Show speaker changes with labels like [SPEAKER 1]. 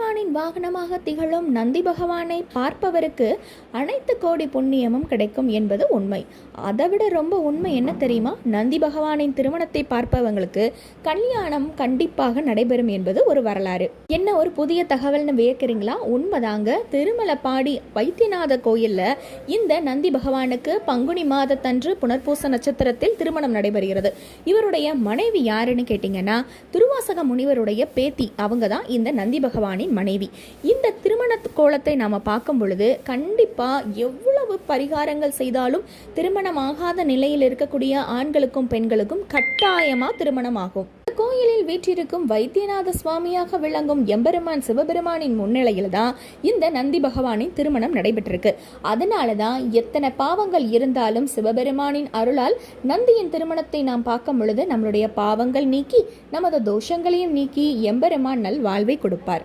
[SPEAKER 1] சிவபெருமானின் வாகனமாக திகழும் நந்தி பகவானை பார்ப்பவருக்கு அனைத்து கோடி புண்ணியமும் கிடைக்கும் என்பது உண்மை. அதைவிட ரொம்ப உண்மை என்ன தெரியுமா? நந்தி பகவானின் திருமணத்தை பார்ப்பவங்களுக்கு கல்யாணம் கண்டிப்பாக நடைபெறும் என்பது ஒரு வரலாறு. என்ன ஒரு புதிய தகவல்னு வியக்கிறீங்களா? உண்மைதாங்க. திருமலப்பாடி வைத்தியநாத கோயில்ல இந்த நந்தி பகவானுக்கு பங்குனி மாதத்தன்று புனர்பூச நட்சத்திரத்தில் திருமணம் நடைபெறுகிறது. இவருடைய மனைவி யாருன்னு கேட்டீங்கன்னா துருவாசக முனிவருடைய பேத்தி. அவங்க தான் இந்த நந்தி பகவானின் மனைவி. இந்த திருமண கோலத்தை நாம பார்க்கும் பொழுது கண்டிப்பா எவ்வளவு பரிகாரங்கள் செய்தாலும் திருமணமாகாத நிலையில் இருக்கக்கூடிய ஆண்களுக்கும் பெண்களுக்கும் கட்டாயமா திருமணம் ஆகும். கோயிலில் வீற்றிருக்கும் வைத்தியநாத சுவாமியாக விளங்கும் எம்பெருமான் சிவபெருமானின் முன்னிலையில் தான் இந்த நந்தி பகவானின் திருமணம் நடைபெற்றிருக்கு. அதனாலதான் எத்தனை பாவங்கள் இருந்தாலும் சிவபெருமானின் அருளால் நந்தியின் திருமணத்தை நாம் பார்க்கும் பொழுது நம்மளுடைய பாவங்கள் நீக்கி நமது தோஷங்களையும் நீக்கி எம்பெருமான் நல் வாழ்வை கொடுப்பார்.